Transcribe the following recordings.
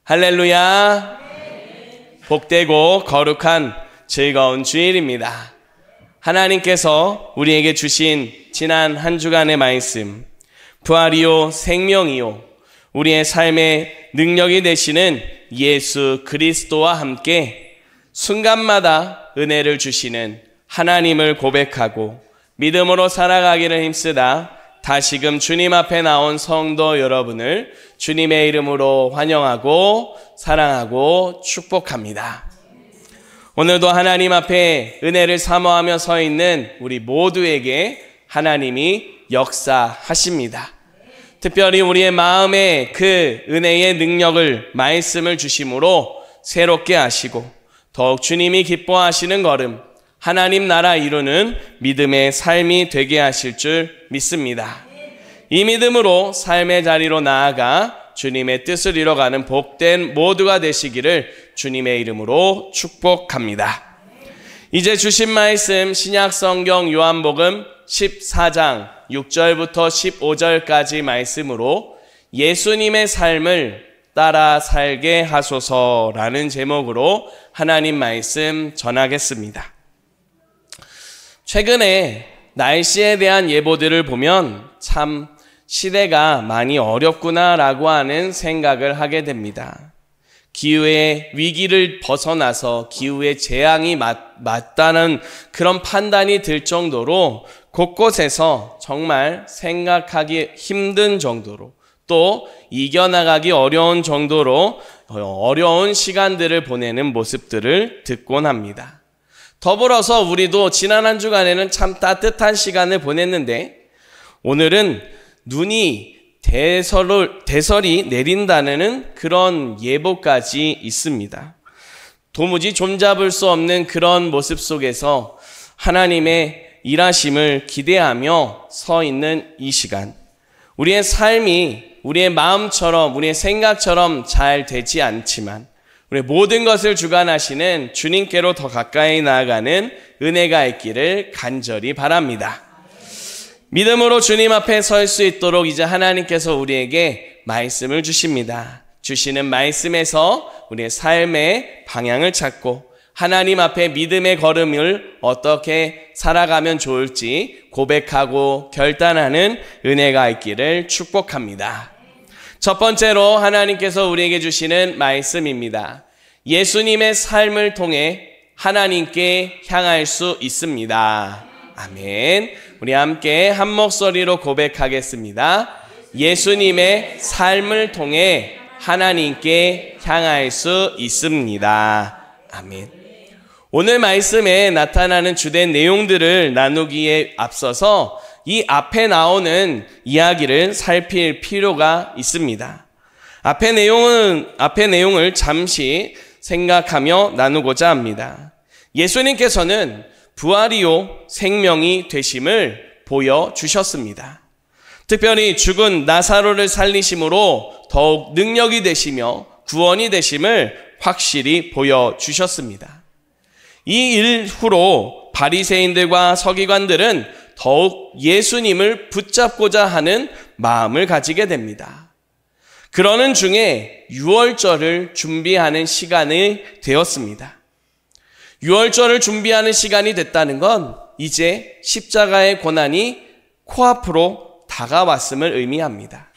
할렐루야. 복되고 거룩한 즐거운 주일입니다. 하나님께서 우리에게 주신 지난 한 주간의 말씀, 부활이요 생명이요 우리의 삶의 능력이 되시는 예수 그리스도와 함께 순간마다 은혜를 주시는 하나님을 고백하고 믿음으로 살아가기를 힘쓰다 다시금 주님 앞에 나온 성도 여러분을 주님의 이름으로 환영하고 사랑하고 축복합니다. 오늘도 하나님 앞에 은혜를 사모하며 서 있는 우리 모두에게 하나님이 역사하십니다. 특별히 우리의 마음에 그 은혜의 능력을, 말씀을 주심으로 새롭게 하시고 더욱 주님이 기뻐하시는 걸음, 하나님 나라 이루는 믿음의 삶이 되게 하실 줄 믿습니다. 이 믿음으로 삶의 자리로 나아가 주님의 뜻을 이뤄가는 복된 모두가 되시기를 주님의 이름으로 축복합니다. 이제 주신 말씀 신약성경 요한복음 14장 6절부터 15절까지 말씀으로 예수님의 삶을 따라 살게 하소서라는 제목으로 하나님 말씀 전하겠습니다. 최근에 날씨에 대한 예보들을 보면 참 시대가 많이 어렵구나라고 하는 생각을 하게 됩니다. 기후의 위기를 벗어나서 기후의 재앙이 맞다는 그런 판단이 들 정도로 곳곳에서 정말 생각하기 힘든 정도로 또 이겨나가기 어려운 정도로 어려운 시간들을 보내는 모습들을 듣곤 합니다. 더불어서 우리도 지난 한 주간에는 참 따뜻한 시간을 보냈는데 오늘은 눈이 대설이 내린다는 그런 예보까지 있습니다. 도무지 좀잡을 수 없는 그런 모습 속에서 하나님의 일하심을 기대하며 서 있는 이 시간, 우리의 삶이 우리의 마음처럼 우리의 생각처럼 잘 되지 않지만 우리 모든 것을 주관하시는 주님께로 더 가까이 나아가는 은혜가 있기를 간절히 바랍니다. 믿음으로 주님 앞에 설 수 있도록 이제 하나님께서 우리에게 말씀을 주십니다. 주시는 말씀에서 우리의 삶의 방향을 찾고 하나님 앞에 믿음의 걸음을 어떻게 살아가면 좋을지 고백하고 결단하는 은혜가 있기를 축복합니다. 첫 번째로 하나님께서 우리에게 주시는 말씀입니다. 예수님의 삶을 통해 하나님께 향할 수 있습니다. 아멘. 우리 함께 한 목소리로 고백하겠습니다. 예수님의 삶을 통해 하나님께 향할 수 있습니다. 아멘. 오늘 말씀에 나타나는 주된 내용들을 나누기에 앞서서 이 앞에 나오는 이야기를 살필 필요가 있습니다. 앞의 내용을 잠시 생각하며 나누고자 합니다. 예수님께서는 부활이요 생명이 되심을 보여주셨습니다. 특별히 죽은 나사로를 살리심으로 더욱 능력이 되시며 구원이 되심을 확실히 보여주셨습니다. 이 일 후로 바리새인들과 서기관들은 더욱 예수님을 붙잡고자 하는 마음을 가지게 됩니다. 그러는 중에 유월절을 준비하는 시간이 되었습니다. 유월절을 준비하는 시간이 됐다는 건 이제 십자가의 고난이 코앞으로 다가왔음을 의미합니다.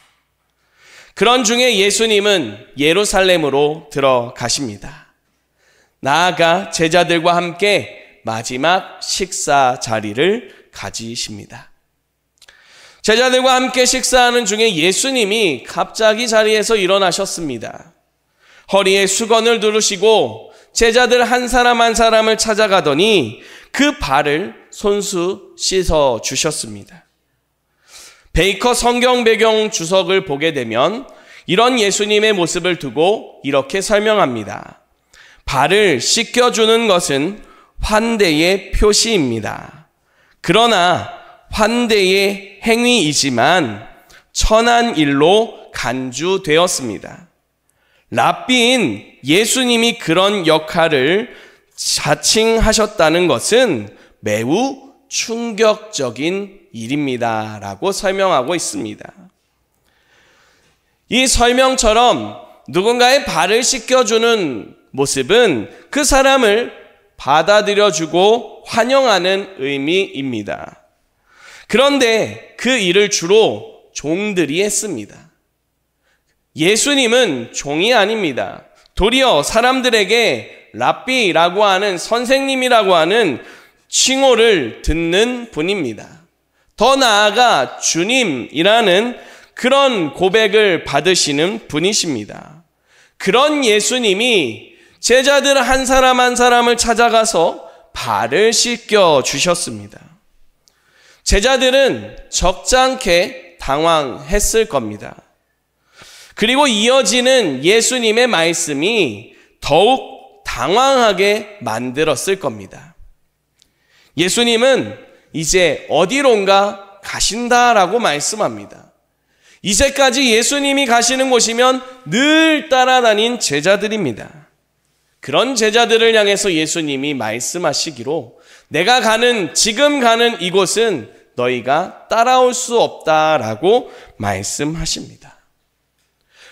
그런 중에 예수님은 예루살렘으로 들어가십니다. 나아가 제자들과 함께 마지막 식사 자리를 가지십니다. 제자들과 함께 식사하는 중에 예수님이 갑자기 자리에서 일어나셨습니다. 허리에 수건을 두르시고 제자들 한 사람 한 사람을 찾아가더니 그 발을 손수 씻어 주셨습니다. 베이커 성경 배경 주석을 보게 되면 이런 예수님의 모습을 두고 이렇게 설명합니다. 발을 씻겨주는 것은 환대의 표시입니다. 그러나 환대의 행위이지만 천한 일로 간주되었습니다. 랍비인 예수님이 그런 역할을 자칭하셨다는 것은 매우 충격적인 일입니다. 라고 설명하고 있습니다. 이 설명처럼 누군가의 발을 씻겨주는 모습은 그 사람을 받아들여주고 환영하는 의미입니다. 그런데 그 일을 주로 종들이 했습니다. 예수님은 종이 아닙니다. 도리어 사람들에게 랍비라고 하는 선생님이라고 하는 칭호를 듣는 분입니다. 더 나아가 주님이라는 그런 고백을 받으시는 분이십니다. 그런 예수님이 제자들 한 사람 한 사람을 찾아가서 발을 씻겨 주셨습니다. 제자들은 적잖게 당황했을 겁니다. 그리고 이어지는 예수님의 말씀이 더욱 당황하게 만들었을 겁니다. 예수님은 이제 어디론가 가신다라고 말씀합니다. 이제까지 예수님이 가시는 곳이면 늘 따라다닌 제자들입니다. 그런 제자들을 향해서 예수님이 말씀하시기로 내가 지금 가는 이곳은 너희가 따라올 수 없다라고 말씀하십니다.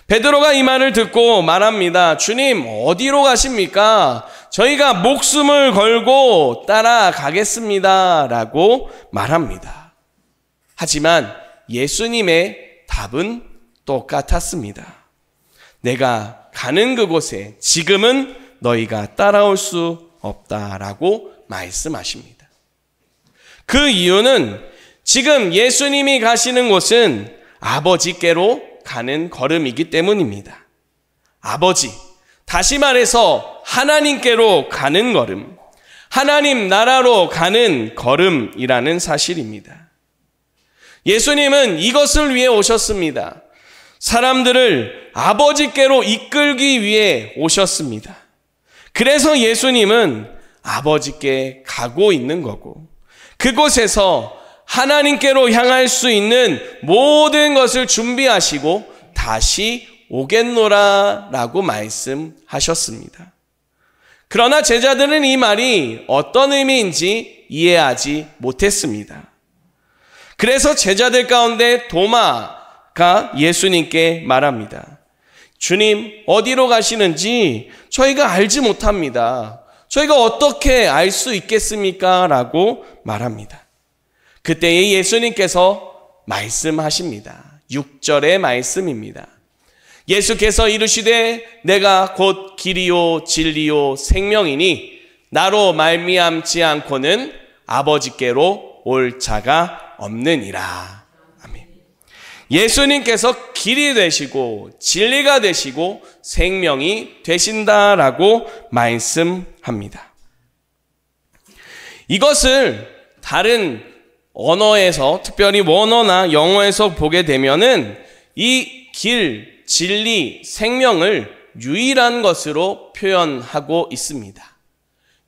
베드로가 이 말을 듣고 말합니다. 주님, 어디로 가십니까? 저희가 목숨을 걸고 따라가겠습니다 라고 말합니다. 하지만 예수님의 답은 똑같았습니다. 내가 가는 그곳에 지금은 너희가 따라올 수 없다라고 말씀하십니다. 그 이유는 지금 예수님이 가시는 곳은 아버지께로 가는 걸음이기 때문입니다. 아버지, 다시 말해서 하나님께로 가는 걸음, 하나님 나라로 가는 걸음이라는 사실입니다. 예수님은 이것을 위해 오셨습니다. 사람들을 아버지께로 이끌기 위해 오셨습니다. 그래서 예수님은 아버지께 가고 있는 거고 그곳에서 하나님께로 향할 수 있는 모든 것을 준비하시고 다시 오겠노라 라고 말씀하셨습니다. 그러나 제자들은 이 말이 어떤 의미인지 이해하지 못했습니다. 그래서 제자들 가운데 도마가 예수님께 말합니다. 주님, 어디로 가시는지 저희가 알지 못합니다. 저희가 어떻게 알 수 있겠습니까? 라고 말합니다. 그때에 예수님께서 말씀하십니다. 6절의 말씀입니다. 예수께서 이르시되 내가 곧 길이요 진리요 생명이니 나로 말미암지 않고는 아버지께로 올 자가 없느니라. 아멘. 예수님께서 길이 되시고 진리가 되시고 생명이 되신다라고 말씀합니다. 이것을 다른 언어에서, 특별히 원어나 영어에서 보게 되면은 이 길, 진리, 생명을 유일한 것으로 표현하고 있습니다.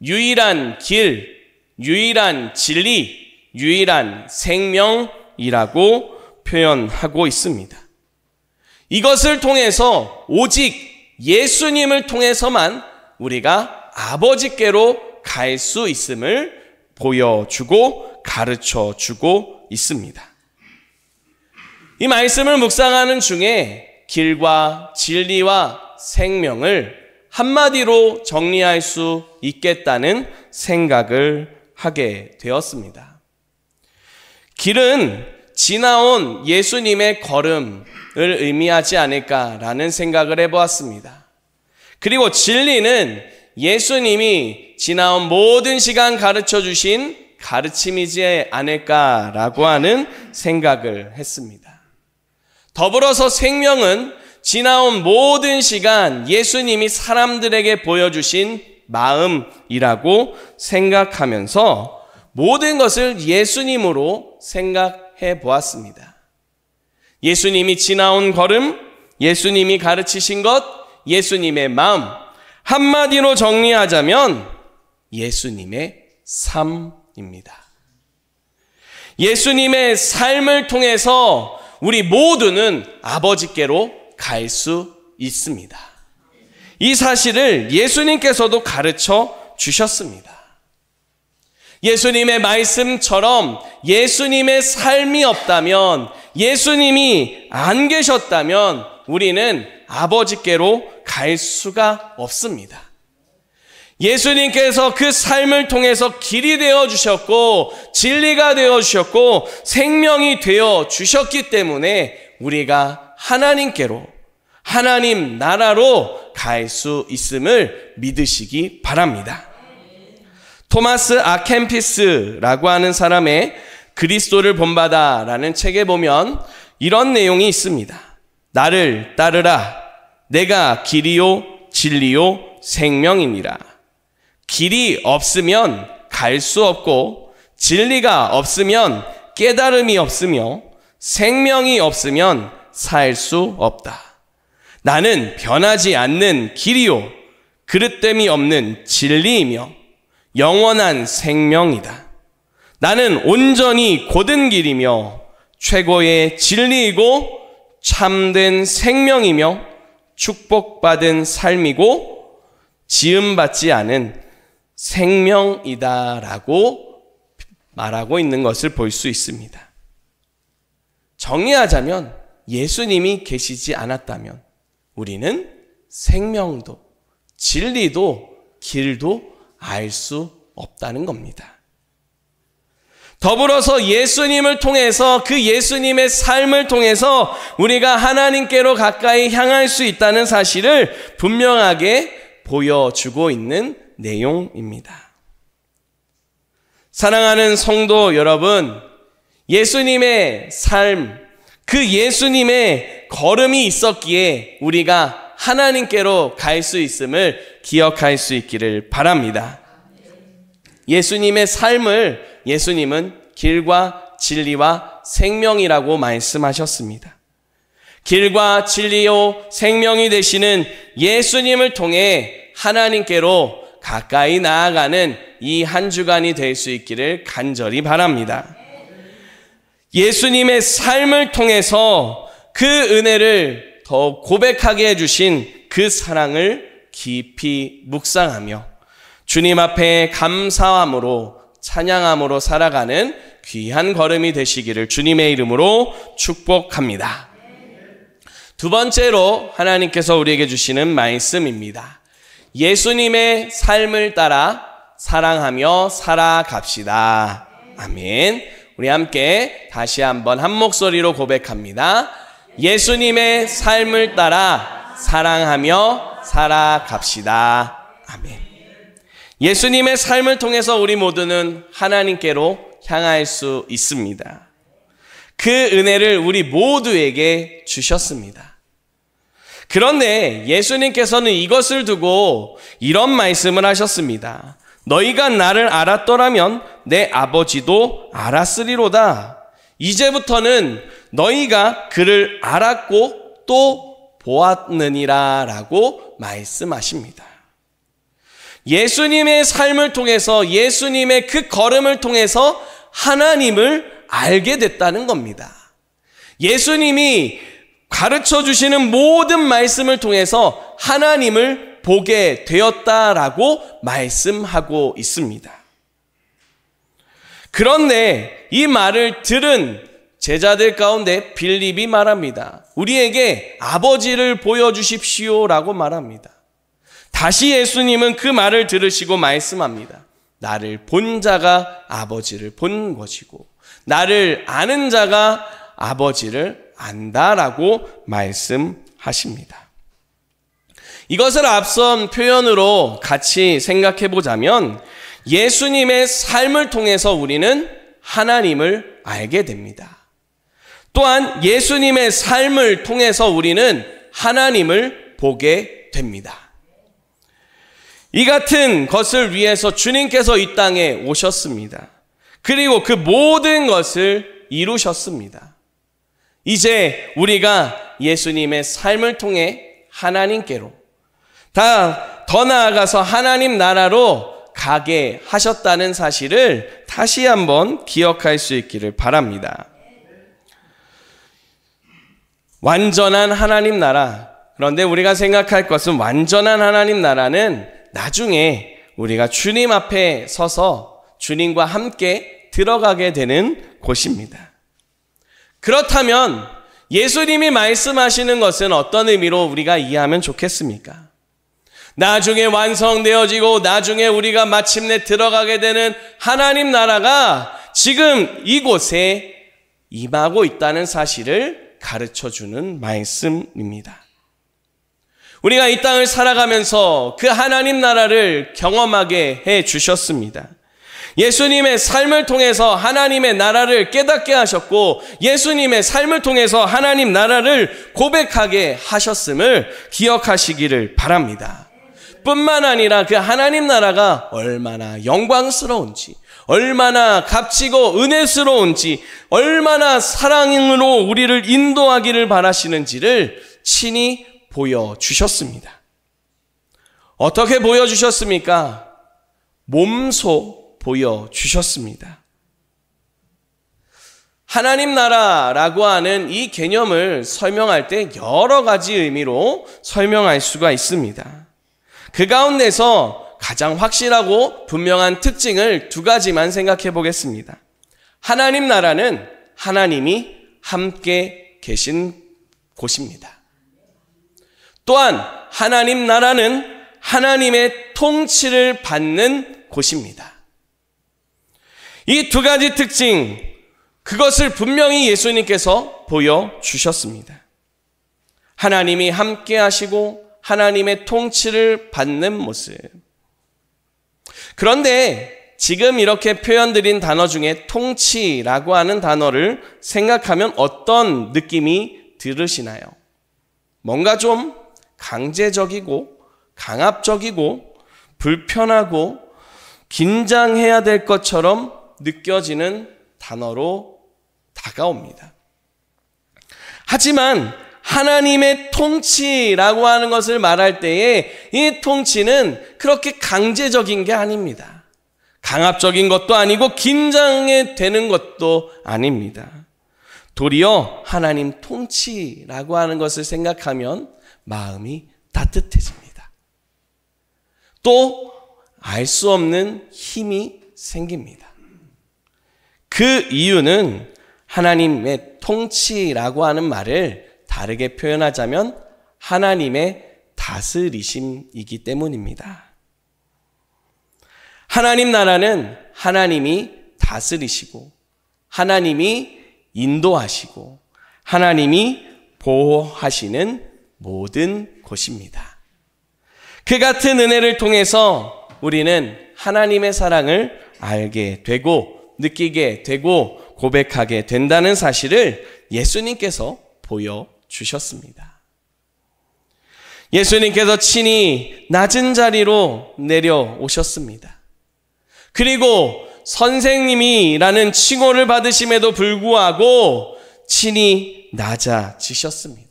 유일한 길, 유일한 진리, 유일한 생명이라고 표현하고 있습니다. 이것을 통해서 오직 예수님을 통해서만 우리가 아버지께로 갈 수 있음을 보여주고 가르쳐주고 있습니다. 이 말씀을 묵상하는 중에 길과 진리와 생명을 한마디로 정리할 수 있겠다는 생각을 하게 되었습니다. 길은 지나온 예수님의 걸음을 의미하지 않을까라는 생각을 해보았습니다. 그리고 진리는 예수님이 지나온 모든 시간 가르쳐 주신 가르침이지 않을까라고 하는 생각을 했습니다. 더불어서 생명은 지나온 모든 시간 예수님이 사람들에게 보여주신 마음이라고 생각하면서 모든 것을 예수님으로 생각해 보았습니다. 예수님이 지나온 걸음, 예수님이 가르치신 것, 예수님의 마음, 한마디로 정리하자면 예수님의 삶입니다. 예수님의 삶을 통해서 우리 모두는 아버지께로 갈 수 있습니다. 이 사실을 예수님께서도 가르쳐 주셨습니다. 예수님의 말씀처럼 예수님의 삶이 없다면, 예수님이 안 계셨다면 우리는 아버지께로 갈 수가 없습니다. 예수님께서 그 삶을 통해서 길이 되어 주셨고 진리가 되어 주셨고 생명이 되어 주셨기 때문에 우리가 하나님께로, 하나님 나라로 갈 수 있음을 믿으시기 바랍니다. 토마스 아켐피스라고 하는 사람의 그리스도를 본받아라는 책에 보면 이런 내용이 있습니다. 나를 따르라. 내가 길이요 진리요 생명이니라. 길이 없으면 갈 수 없고 진리가 없으면 깨달음이 없으며 생명이 없으면 살 수 없다. 나는 변하지 않는 길이요 그릇됨이 없는 진리이며 영원한 생명이다. 나는 온전히 곧은 길이며 최고의 진리이고 참된 생명이며 축복받은 삶이고 지음받지 않은 생명이다라고 말하고 있는 것을 볼 수 있습니다. 정리하자면 예수님이 계시지 않았다면 우리는 생명도 진리도 길도 알 수 없다는 겁니다. 더불어서 예수님을 통해서 그 예수님의 삶을 통해서 우리가 하나님께로 가까이 향할 수 있다는 사실을 분명하게 보여주고 있는 내용입니다. 사랑하는 성도 여러분, 예수님의 삶, 그 예수님의 걸음이 있었기에 우리가 하나님께로 갈 수 있음을 기억할 수 있기를 바랍니다. 예수님의 삶을 예수님은 길과 진리와 생명이라고 말씀하셨습니다. 길과 진리요 생명이 되시는 예수님을 통해 하나님께로 가까이 나아가는 이 한 주간이 될 수 있기를 간절히 바랍니다. 예수님의 삶을 통해서 그 은혜를 더 고백하게 해주신 그 사랑을 깊이 묵상하며 주님 앞에 감사함으로 찬양함으로 살아가는 귀한 걸음이 되시기를 주님의 이름으로 축복합니다. 두 번째로 하나님께서 우리에게 주시는 말씀입니다. 예수님의 삶을 따라 사랑하며 살아갑시다. 아멘. 우리 함께 다시 한번 한 목소리로 고백합니다. 예수님의 삶을 따라 사랑하며 살아갑시다. 아멘. 예수님의 삶을 통해서 우리 모두는 하나님께로 향할 수 있습니다. 그 은혜를 우리 모두에게 주셨습니다. 그런데 예수님께서는 이것을 두고 이런 말씀을 하셨습니다. 너희가 나를 알았더라면 내 아버지도 알았으리로다. 이제부터는 너희가 그를 알았고 또 보았느니라 라고 말씀하십니다. 예수님의 삶을 통해서 예수님의 그 걸음을 통해서 하나님을 알게 됐다는 겁니다. 예수님이 가르쳐 주시는 모든 말씀을 통해서 하나님을 보게 되었다라고 말씀하고 있습니다. 그런데 이 말을 들은 제자들 가운데 빌립이 말합니다. 우리에게 아버지를 보여주십시오라고 말합니다. 다시 예수님은 그 말을 들으시고 말씀합니다. 나를 본 자가 아버지를 본 것이고 나를 아는 자가 아버지를 안다라고 말씀하십니다. 이것을 앞선 표현으로 같이 생각해 보자면 예수님의 삶을 통해서 우리는 하나님을 알게 됩니다. 또한 예수님의 삶을 통해서 우리는 하나님을 보게 됩니다. 이 같은 것을 위해서 주님께서 이 땅에 오셨습니다. 그리고 그 모든 것을 이루셨습니다. 이제 우리가 예수님의 삶을 통해 하나님께로 더 나아가서 하나님 나라로 가게 하셨다는 사실을 다시 한번 기억할 수 있기를 바랍니다. 완전한 하나님 나라. 그런데 우리가 생각할 것은 완전한 하나님 나라는 나중에 우리가 주님 앞에 서서 주님과 함께 들어가게 되는 곳입니다. 그렇다면 예수님이 말씀하시는 것은 어떤 의미로 우리가 이해하면 좋겠습니까? 나중에 완성되어지고 나중에 우리가 마침내 들어가게 되는 하나님 나라가 지금 이곳에 임하고 있다는 사실을 가르쳐주는 말씀입니다. 우리가 이 땅을 살아가면서 그 하나님 나라를 경험하게 해 주셨습니다. 예수님의 삶을 통해서 하나님의 나라를 깨닫게 하셨고 예수님의 삶을 통해서 하나님 나라를 고백하게 하셨음을 기억하시기를 바랍니다. 뿐만 아니라 그 하나님 나라가 얼마나 영광스러운지, 얼마나 값지고 은혜스러운지, 얼마나 사랑으로 우리를 인도하기를 바라시는지를 친히 보여주셨습니다. 어떻게 보여주셨습니까? 몸소 보여주셨습니다. 하나님 나라라고 하는 이 개념을 설명할 때 여러 가지 의미로 설명할 수가 있습니다. 그 가운데서 가장 확실하고 분명한 특징을 두 가지만 생각해 보겠습니다. 하나님 나라는 하나님이 함께 계신 곳입니다. 또한 하나님 나라는 하나님의 통치를 받는 곳입니다. 이 두 가지 특징, 그것을 분명히 예수님께서 보여주셨습니다. 하나님이 함께 하시고 하나님의 통치를 받는 모습. 그런데 지금 이렇게 표현드린 단어 중에 통치라고 하는 단어를 생각하면 어떤 느낌이 들으시나요? 뭔가 좀 강제적이고 강압적이고 불편하고 긴장해야 될 것처럼 느껴지는 단어로 다가옵니다. 하지만 하나님의 통치라고 하는 것을 말할 때에 이 통치는 그렇게 강제적인 게 아닙니다. 강압적인 것도 아니고 긴장이 되는 것도 아닙니다. 도리어 하나님 통치라고 하는 것을 생각하면 마음이 따뜻해집니다. 또 알 수 없는 힘이 생깁니다. 그 이유는 하나님의 통치라고 하는 말을 다르게 표현하자면 하나님의 다스리심이기 때문입니다. 하나님 나라는 하나님이 다스리시고 하나님이 인도하시고 하나님이 보호하시는 모든 곳입니다. 그 같은 은혜를 통해서 우리는 하나님의 사랑을 알게 되고 느끼게 되고 고백하게 된다는 사실을 예수님께서 보여주셨습니다. 예수님께서 친히 낮은 자리로 내려오셨습니다. 그리고 선생님이라는 칭호를 받으심에도 불구하고 친히 낮아지셨습니다.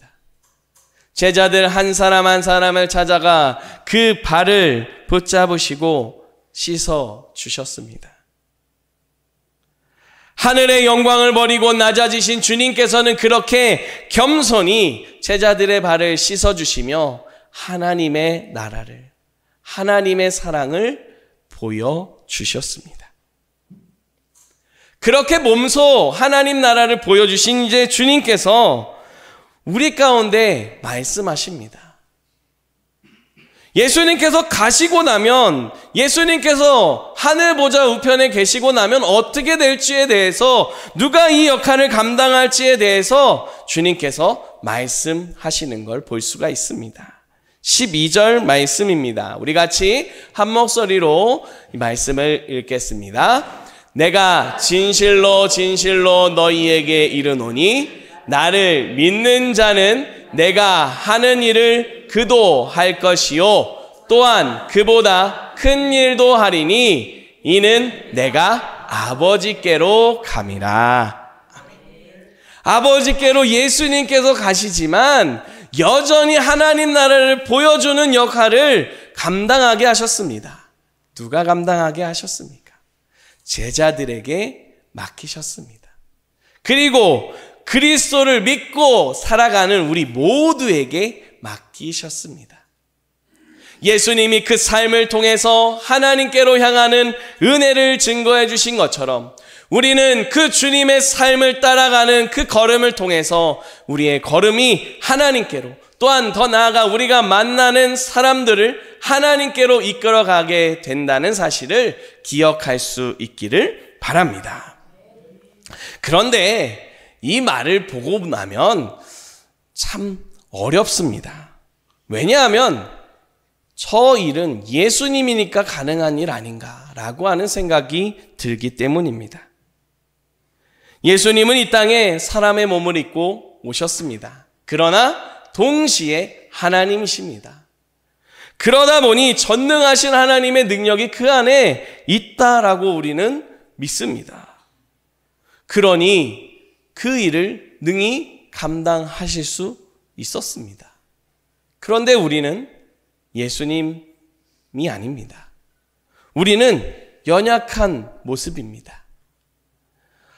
제자들 한 사람 한 사람을 찾아가 그 발을 붙잡으시고 씻어 주셨습니다. 하늘의 영광을 버리고 낮아지신 주님께서는 그렇게 겸손히 제자들의 발을 씻어주시며 하나님의 나라를, 하나님의 사랑을 보여주셨습니다. 그렇게 몸소 하나님 나라를 보여주신 이제 주님께서 우리 가운데 말씀하십니다. 예수님께서 가시고 나면, 예수님께서 하늘 보좌 우편에 계시고 나면 어떻게 될지에 대해서, 누가 이 역할을 감당할지에 대해서 주님께서 말씀하시는 걸 볼 수가 있습니다. 12절 말씀입니다. 우리 같이 한 목소리로 이 말씀을 읽겠습니다. 내가 진실로 진실로 너희에게 이르노니 나를 믿는 자는 내가 하는 일을 그도 할 것이요 또한 그보다 큰 일도 하리니 이는 내가 아버지께로 감이라. 아버지께로 예수님께서 가시지만 여전히 하나님 나라를 보여주는 역할을 감당하게 하셨습니다. 누가 감당하게 하셨습니까? 제자들에게 맡기셨습니다. 그리고 그리스도를 믿고 살아가는 우리 모두에게 맡기셨습니다. 예수님이 그 삶을 통해서 하나님께로 향하는 은혜를 증거해 주신 것처럼 우리는 그 주님의 삶을 따라가는 그 걸음을 통해서 우리의 걸음이 하나님께로, 또한 더 나아가 우리가 만나는 사람들을 하나님께로 이끌어가게 된다는 사실을 기억할 수 있기를 바랍니다. 그런데 이 말을 보고 나면 참 어렵습니다. 왜냐하면 저 일은 예수님이니까 가능한 일 아닌가라고 하는 생각이 들기 때문입니다. 예수님은 이 땅에 사람의 몸을 입고 오셨습니다. 그러나 동시에 하나님이십니다. 그러다 보니 전능하신 하나님의 능력이 그 안에 있다라고 우리는 믿습니다. 그러니 그 일을 능히 감당하실 수 있었습니다. 그런데 우리는 예수님이 아닙니다. 우리는 연약한 모습입니다.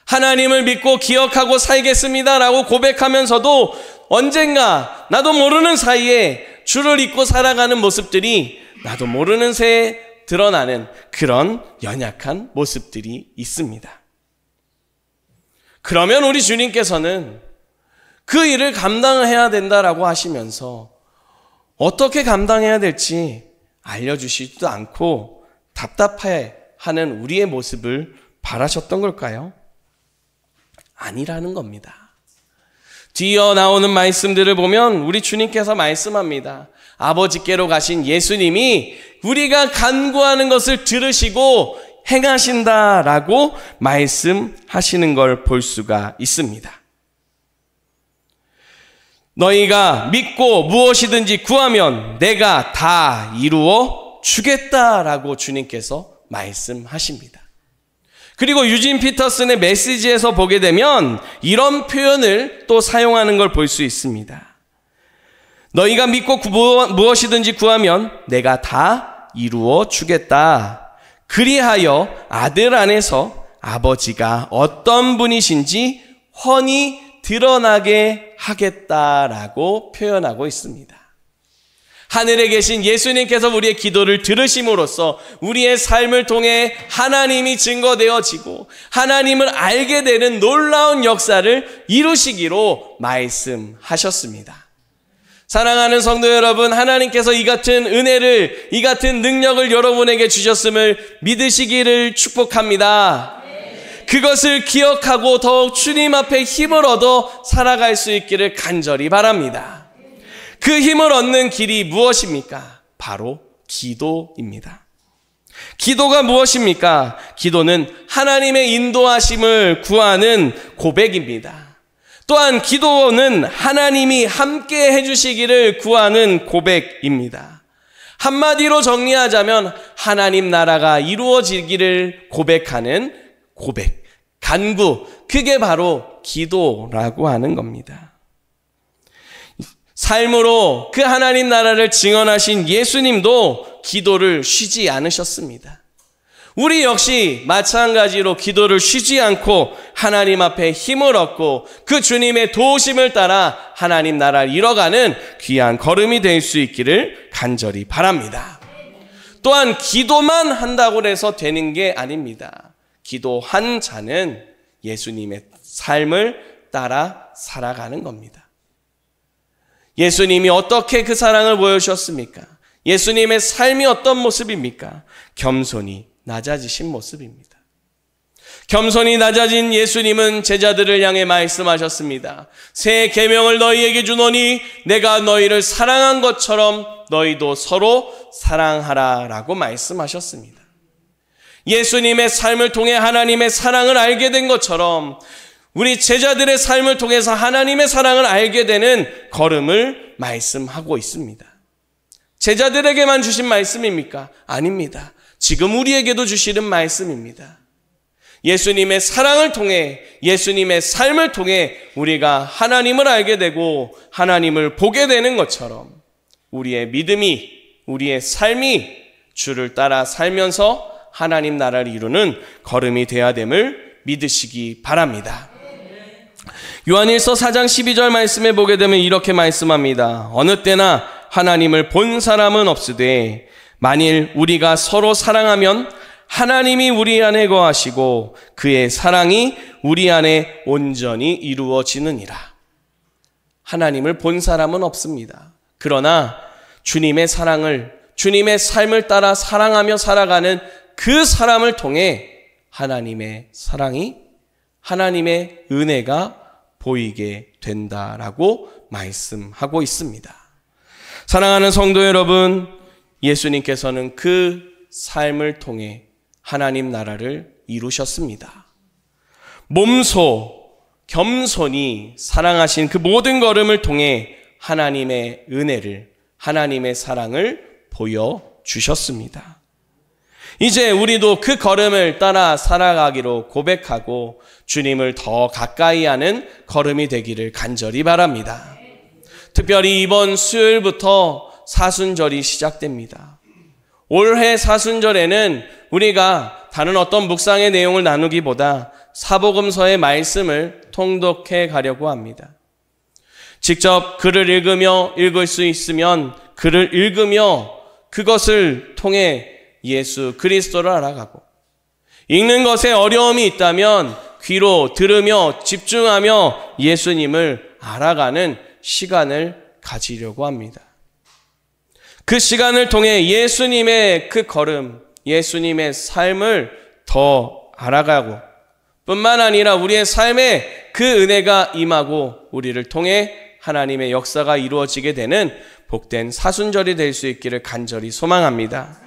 하나님을 믿고 기억하고 살겠습니다라고 고백하면서도 언젠가 나도 모르는 사이에 주를 잊고 살아가는 모습들이 나도 모르는 새에 드러나는 그런 연약한 모습들이 있습니다. 그러면 우리 주님께서는 그 일을 감당해야 된다라고 하시면서 어떻게 감당해야 될지 알려주시지도 않고 답답해하는 우리의 모습을 바라셨던 걸까요? 아니라는 겁니다. 뒤이어 나오는 말씀들을 보면 우리 주님께서 말씀합니다. 아버지께로 가신 예수님이 우리가 간구하는 것을 들으시고 행하신다라고 말씀하시는 걸 볼 수가 있습니다. 너희가 믿고 무엇이든지 구하면 내가 다 이루어 주겠다라고 주님께서 말씀하십니다. 그리고 유진 피터슨의 메시지에서 보게 되면 이런 표현을 또 사용하는 걸 볼 수 있습니다. 너희가 믿고 무엇이든지 구하면 내가 다 이루어 주겠다. 그리하여 아들 안에서 아버지가 어떤 분이신지 훤히 드러나게 하겠다라고 표현하고 있습니다. 하늘에 계신 예수님께서 우리의 기도를 들으심으로써 우리의 삶을 통해 하나님이 증거되어지고 하나님을 알게 되는 놀라운 역사를 이루시기로 말씀하셨습니다. 사랑하는 성도 여러분, 하나님께서 이 같은 은혜를, 이 같은 능력을 여러분에게 주셨음을 믿으시기를 축복합니다. 그것을 기억하고 더욱 주님 앞에 힘을 얻어 살아갈 수 있기를 간절히 바랍니다. 그 힘을 얻는 길이 무엇입니까? 바로 기도입니다. 기도가 무엇입니까? 기도는 하나님의 인도하심을 구하는 고백입니다. 또한 기도는 하나님이 함께 해주시기를 구하는 고백입니다. 한마디로 정리하자면 하나님 나라가 이루어지기를 고백하는 고백, 간구, 그게 바로 기도라고 하는 겁니다. 삶으로 그 하나님 나라를 증언하신 예수님도 기도를 쉬지 않으셨습니다. 우리 역시 마찬가지로 기도를 쉬지 않고 하나님 앞에 힘을 얻고 그 주님의 도우심을 따라 하나님 나라를 이뤄가는 귀한 걸음이 될 수 있기를 간절히 바랍니다. 또한 기도만 한다고 해서 되는 게 아닙니다. 기도한 자는 예수님의 삶을 따라 살아가는 겁니다. 예수님이 어떻게 그 사랑을 보여주셨습니까? 예수님의 삶이 어떤 모습입니까? 겸손히 낮아지신 모습입니다. 겸손히 낮아진 예수님은 제자들을 향해 말씀하셨습니다. 새 계명을 너희에게 주노니 내가 너희를 사랑한 것처럼 너희도 서로 사랑하라 라고 말씀하셨습니다. 예수님의 삶을 통해 하나님의 사랑을 알게 된 것처럼 우리 제자들의 삶을 통해서 하나님의 사랑을 알게 되는 걸음을 말씀하고 있습니다. 제자들에게만 주신 말씀입니까? 아닙니다. 지금 우리에게도 주시는 말씀입니다. 예수님의 사랑을 통해, 예수님의 삶을 통해 우리가 하나님을 알게 되고 하나님을 보게 되는 것처럼 우리의 믿음이, 우리의 삶이 주를 따라 살면서 하나님 나라를 이루는 걸음이 되어야 됨을 믿으시기 바랍니다. 요한일서 4장 12절 말씀에 보게 되면 이렇게 말씀합니다. 어느 때나 하나님을 본 사람은 없으되 만일 우리가 서로 사랑하면 하나님이 우리 안에 거하시고 그의 사랑이 우리 안에 온전히 이루어지느니라. 하나님을 본 사람은 없습니다. 그러나 주님의 사랑을, 주님의 삶을 따라 사랑하며 살아가는 그 사람을 통해 하나님의 사랑이, 하나님의 은혜가 보이게 된다라고 말씀하고 있습니다. 사랑하는 성도 여러분, 예수님께서는 그 삶을 통해 하나님 나라를 이루셨습니다. 몸소 겸손히 사랑하신 그 모든 걸음을 통해 하나님의 은혜를, 하나님의 사랑을 보여주셨습니다. 이제 우리도 그 걸음을 따라 살아가기로 고백하고 주님을 더 가까이 하는 걸음이 되기를 간절히 바랍니다. 특별히 이번 수요일부터 사순절이 시작됩니다. 올해 사순절에는 우리가 다른 어떤 묵상의 내용을 나누기보다 사복음서의 말씀을 통독해 가려고 합니다. 직접 글을 읽을 수 있으면 글을 읽으며 그것을 통해 예수 그리스도를 알아가고, 읽는 것에 어려움이 있다면 귀로 들으며 집중하며 예수님을 알아가는 시간을 가지려고 합니다. 그 시간을 통해 예수님의 그 걸음, 예수님의 삶을 더 알아가고 뿐만 아니라 우리의 삶에 그 은혜가 임하고 우리를 통해 하나님의 역사가 이루어지게 되는 복된 사순절이 될 수 있기를 간절히 소망합니다.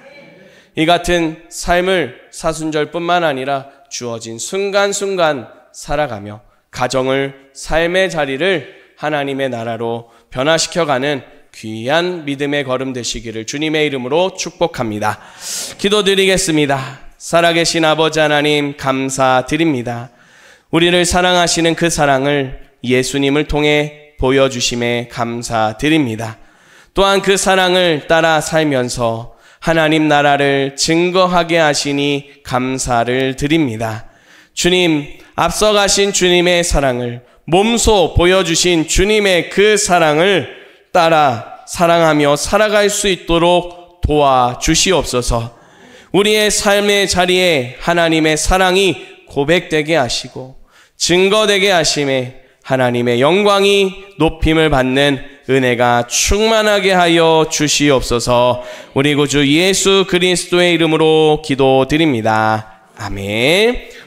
이 같은 삶을 사순절뿐만 아니라 주어진 순간순간 살아가며 가정을, 삶의 자리를 하나님의 나라로 변화시켜가는 귀한 믿음의 걸음 되시기를 주님의 이름으로 축복합니다. 기도드리겠습니다. 살아계신 아버지 하나님 감사드립니다. 우리를 사랑하시는 그 사랑을 예수님을 통해 보여주심에 감사드립니다. 또한 그 사랑을 따라 살면서 하나님 나라를 증거하게 하시니 감사를 드립니다. 주님, 앞서가신 주님의 사랑을, 몸소 보여주신 주님의 그 사랑을 따라 사랑하며 살아갈 수 있도록 도와주시옵소서. 우리의 삶의 자리에 하나님의 사랑이 고백되게 하시고 증거되게 하심에 하나님의 영광이 높임을 받는 은혜가 충만하게 하여 주시옵소서. 우리 구주 예수 그리스도의 이름으로 기도드립니다. 아멘.